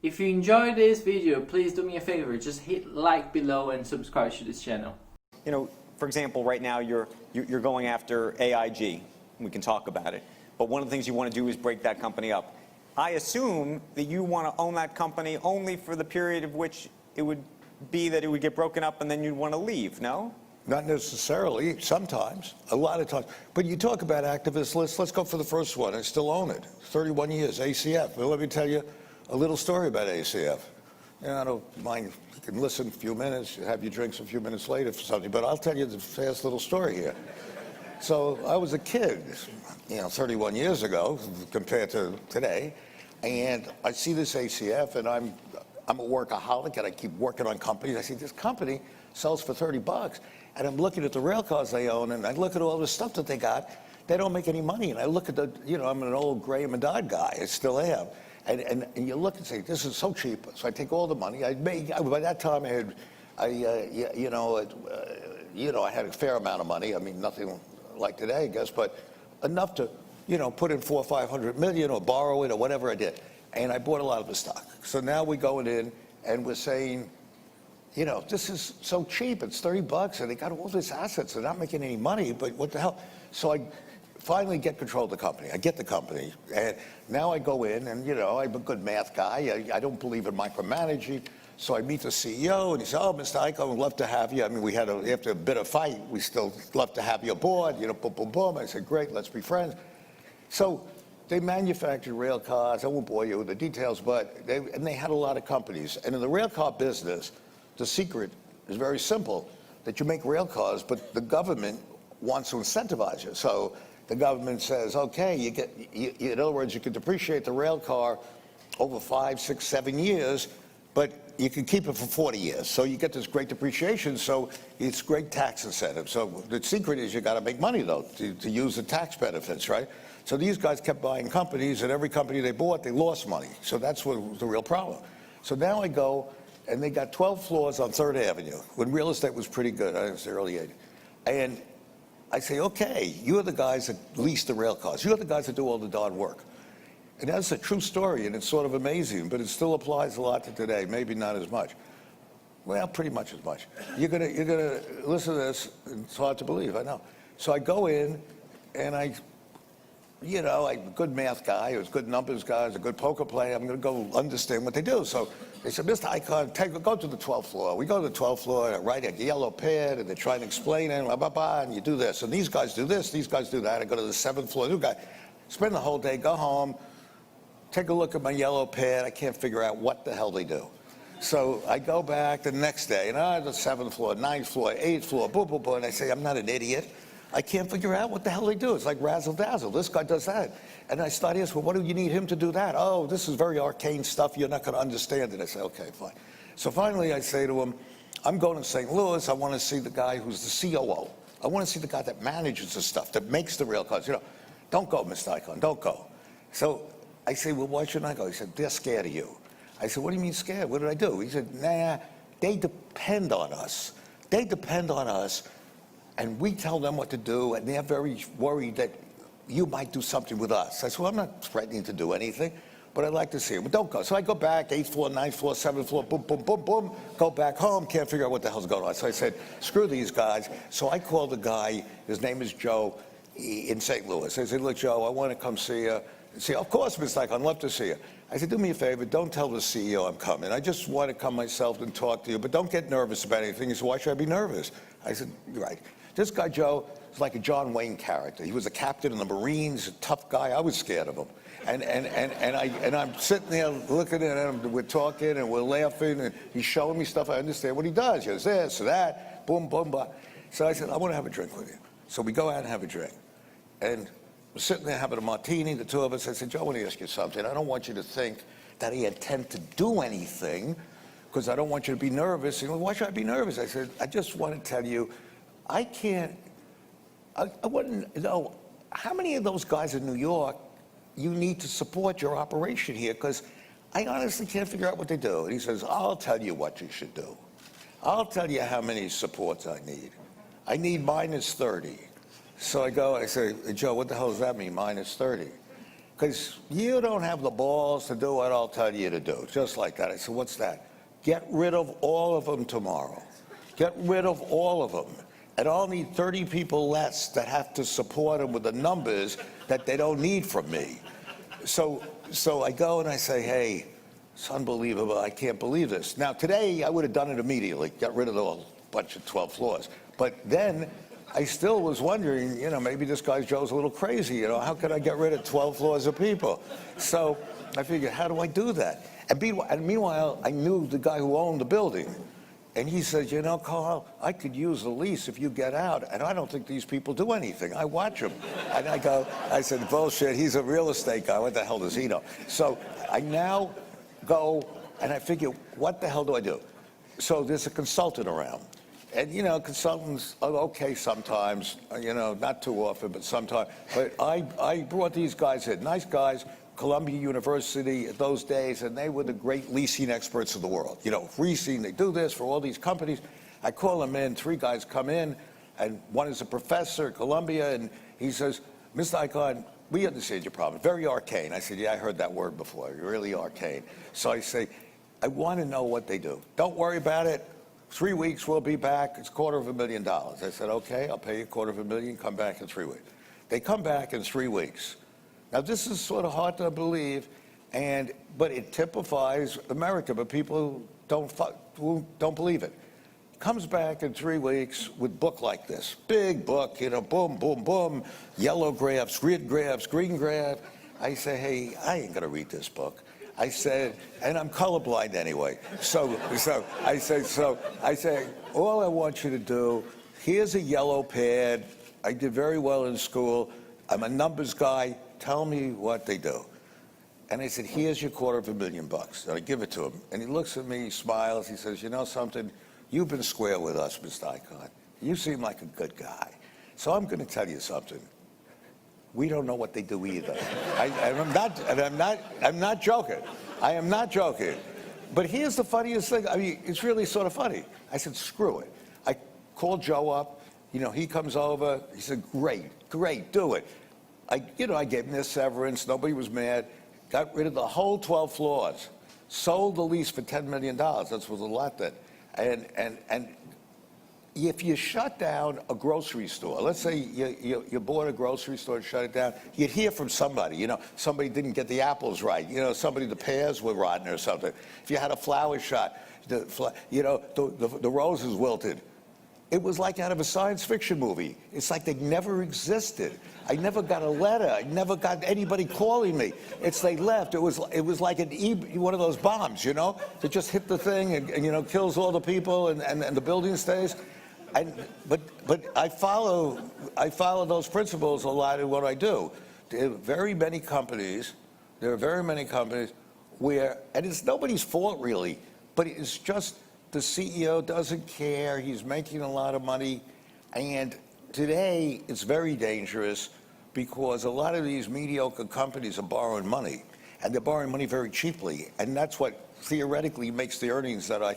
If you enjoyed this video, please do me a favor, just hit like below and subscribe to this channel. You know, for example, right now you're going after AIG. We can talk about it. But one of the things you want to do is break that company up. I assume that you want to own that company only for the period of which it would be that it would get broken up and then you'd want to leave, no? Not necessarily, sometimes, a lot of times. But you talk about activist lists, let's go for the first one. I still own it, 31 years, ACF. Well, let me tell you a little story about ACF. You know, I don't mind, you can listen a few minutes, have your drinks a few minutes later for something, but I'll tell you the fast little story here. So I was a kid, 31 years ago compared to today, and I see this ACF, and I'm a workaholic, and I keep working on companies. I see this company sells for $30. And I'm looking at the rail cars they own, and I look at all the stuff that they got. They don't make any money. And I look at the, I'm an old Graham and Dodd guy. I still am. And you look and say, this is so cheap. So I take all the money. By that time, I had a fair amount of money. I mean, nothing like today, I guess, but enough to, put in $400 or $500 million or borrow it or whatever I did. And I bought a lot of the stock. So now we're going in and we're saying, this is so cheap. It's $30, and they got all these assets. They're not making any money, but what the hell? So I finally get control of the company. I get the company, and now I go in, and I'm a good math guy. I don't believe in micromanaging. So I meet the CEO, and he said, "Oh, Mr. Icahn, we'd love to have you." I mean, after a bit of fight, we still love to have you aboard. Boom, boom, boom. I said, "Great, let's be friends." So they manufactured rail cars. I won't bore you with the details, but they had a lot of companies, and in the rail car business, the secret is very simple, that you make rail cars, but the government wants to incentivize you. So the government says, okay, in other words, you can depreciate the rail car over 5, 6, 7 years, but you can keep it for 40 years. So you get this great depreciation, so it's great tax incentive. So the secret is you got to make money, though, to use the tax benefits, right? So these guys kept buying companies, and every company they bought, they lost money. So that's what was the real problem. So now I go, and they got 12 floors on 3rd Avenue, when real estate was pretty good. I was the early 80s. And I say, okay, you're the guys that lease the rail cars. You're the guys that do all the darn work. And that's a true story, and it's sort of amazing, but it still applies a lot to today, maybe not as much. Well, pretty much as much. You're gonna listen to this, it's hard to believe, I know. So I go in, and I'm a good math guy, I was a good numbers guy, I was a good poker player, I'm gonna go understand what they do. So they said, Mr. Icahn, go to the 12th floor. We go to the 12th floor, and I write a yellow pad, and they're trying to explain it, and you do this. And these guys do this, these guys do that. I go to the 7th floor, new guy. Spend the whole day, go home, take a look at my yellow pad. I can't figure out what the hell they do. So I go back the next day, and the 7th floor, 9th floor, 8th floor, boom, boom, boom. And I say, I'm not an idiot. I can't figure out what the hell they do. It's like razzle-dazzle. This guy does that. And I start asking, well, what do you need him to do that? Oh, this is very arcane stuff. You're not going to understand it. I say, okay, fine. So finally I say to him, I'm going to St. Louis. I want to see the guy who's the COO. I want to see the guy that manages the stuff, that makes the rail cars. Don't go, Mr. Icahn, don't go. So I say, well, why shouldn't I go? He said, they're scared of you. I said, what do you mean scared? What did I do? He said, nah, they depend on us. They depend on us. And we tell them what to do, and they're very worried that you might do something with us. I said, well, I'm not threatening to do anything, but I'd like to see him. But don't go. So I go back, 8th floor, 9th floor, 7th floor, boom, boom, boom, boom, go back home, can't figure out what the hell's going on. So I said, screw these guys. So I called the guy, his name is Joe, in St. Louis. I said, look, Joe, I want to come see you. He said, of course, Mr. Icahn, I'd love to see you. I said, do me a favor, don't tell the CEO I'm coming. I just want to come myself and talk to you, but don't get nervous about anything. He said, why should I be nervous? I said, you're right. This guy, Joe, is like a John Wayne character. He was a captain in the Marines, a tough guy. I was scared of him. And I'm sitting there looking at him, we're talking and we're laughing, and he's showing me stuff. I understand what he does. He does this, that, boom, boom, boom. So I said, I want to have a drink with you. So we go out and have a drink. And we're sitting there having a martini, the two of us. I said, Joe, I want to ask you something. I don't want you to think that I intend to do anything, because I don't want you to be nervous. He goes, why should I be nervous? I said, I just want to tell you, I wouldn't know how many of those guys in New York you need to support your operation here, because I honestly can't figure out what they do. And he says, I'll tell you what you should do. I'll tell you how many supports I need. I need -30. So I go, I say, Joe, what the hell does that mean, -30? because you don't have the balls to do what I'll tell you to do, just like that. I said, what's that? Get rid of all of them tomorrow. Get rid of all of them. And I'll need 30 people less that have to support them with the numbers that they don't need from me. So I go and I say, hey, it's unbelievable. I can't believe this. Now, today, I would have done it immediately, got rid of the whole bunch of 12 floors. But then I still was wondering, maybe this guy Joe's a little crazy. How could I get rid of 12 floors of people? So I figured, how do I do that? And meanwhile, I knew the guy who owned the building. And he said, Carl, I could use the lease if you get out. And I don't think these people do anything. I watch them. And I said, bullshit, he's a real estate guy. What the hell does he know? So I now go and I figure, what the hell do I do? So there's a consultant around. And, consultants are okay sometimes, not too often, but sometimes. But I brought these guys in, nice guys, Columbia University at those days, and they were the great leasing experts of the world. Leasing, they do this for all these companies. I call them in, 3 guys come in, and one is a professor at Columbia, and he says, Mr. Icahn, we understand your problem. Very arcane. I said, yeah, I heard that word before. You're really arcane. So I say, I want to know what they do. Don't worry about it. 3 weeks, we'll be back. It's $250,000. I said, okay, I'll pay you $250,000. Come back in 3 weeks. They come back in 3 weeks. Now, this is sort of hard to believe, but it typifies America, but people don't believe it. Comes back in 3 weeks with book like this. Big book, boom, boom, boom, yellow graphs, red graphs, green graphs. I say, hey, I ain't going to read this book. I said, and I'm colorblind anyway. So I say, all I want you to do, here's a yellow pad. I did very well in school. I'm a numbers guy. Tell me what they do. And I said, here's your $250,000. And I give it to him. And he looks at me, he smiles. He says, you know something? You've been square with us, Mr. Icahn. You seem like a good guy. So I'm going to tell you something. We don't know what they do either. I'm not joking. I am not joking. But here's the funniest thing. I mean, it's really sort of funny. I said, screw it. I called Joe up. He comes over. He said, great, do it. I gave him this severance. Nobody was mad. Got rid of the whole 12 floors. Sold the lease for $10 million. That was a lot then. And if you shut down a grocery store, let's say you bought a grocery store and shut it down, you'd hear from somebody. Somebody didn't get the apples right. The pears were rotten or something. If you had a flower shop, the roses wilted. It was like out of a science fiction movie. It's like they never existed. I never got a letter. I never got anybody calling me. They left. It was like one of those bombs, that just hit the thing and kills all the people and the building stays. But I follow those principles a lot in what I do. There are very many companies where, and it's nobody's fault really, but it's just the CEO doesn't care. He's making a lot of money. And today, it's very dangerous because a lot of these mediocre companies are borrowing money. And they're borrowing money very cheaply. And that's what theoretically makes the earnings that I